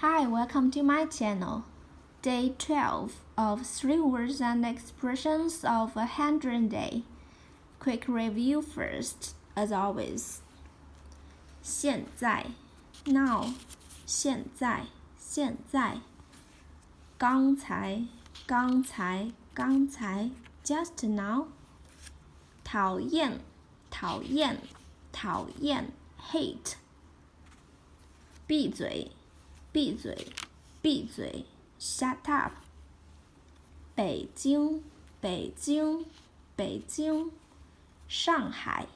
Hi, welcome to my channel. Day 12 of 3 words and expressions of a handwritten day. Quick review first, as always. 现在 now 现在刚才 just now 讨厌 hate 闭嘴 shut up 北京上海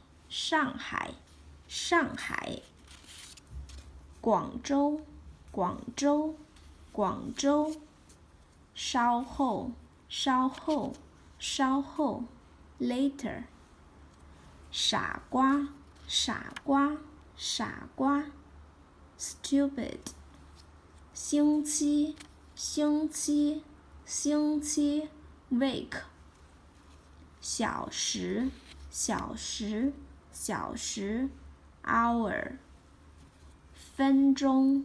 广州稍后 later 傻瓜 stupid 星期 week 小时 hour 分钟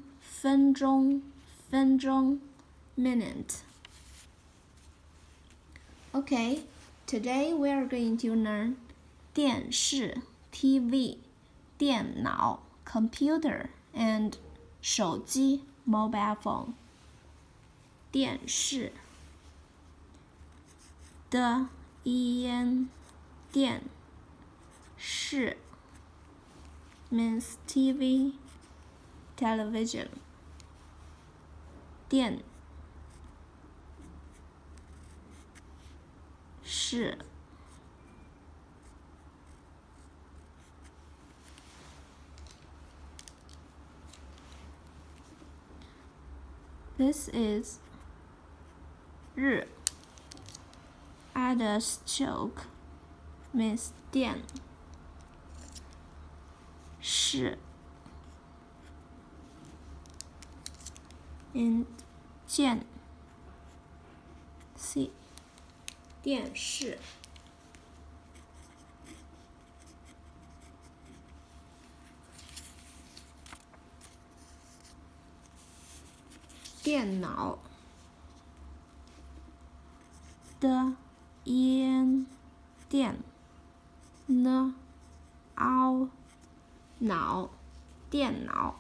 minute. Okay, today we are going to learn 电视 TV 电脑 computer and 手机 mobile phone. 电视 的 en 电视 means TV television 电视 This is 日 add a stroke means 电视 and 见 see 电视电脑的 en 电呢 ao 脑电脑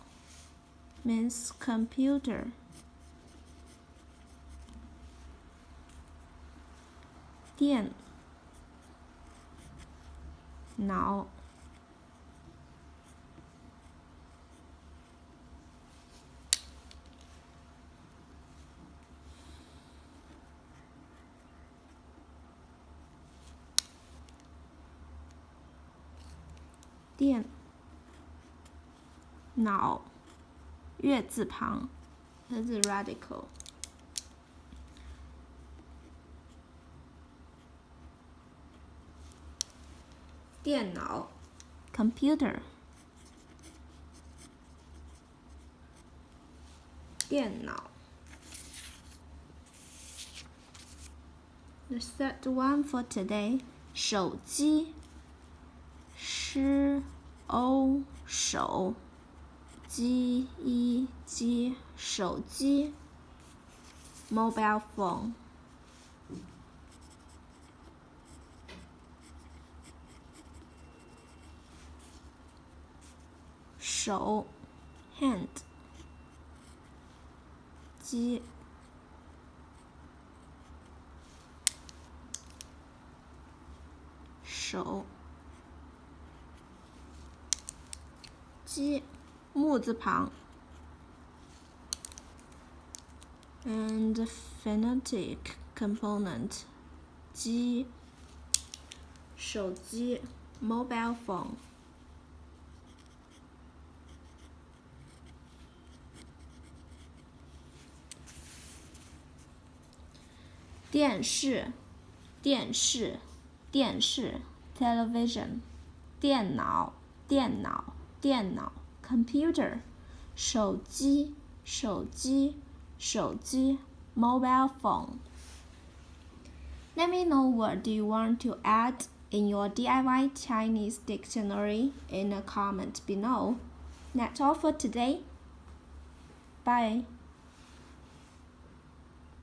means computer 电脑电脑月字旁 this is radical 电脑 computer 电脑 The third one for today 手机手手机 mobile phone 手 hand 机手机木字旁 and phonetic component 机手机 mobile phone 电视 television 电脑 computer 手机 mobile phone. Let me know what do you want to add in your DIY Chinese dictionary in a comment below. That's all for today. Bye.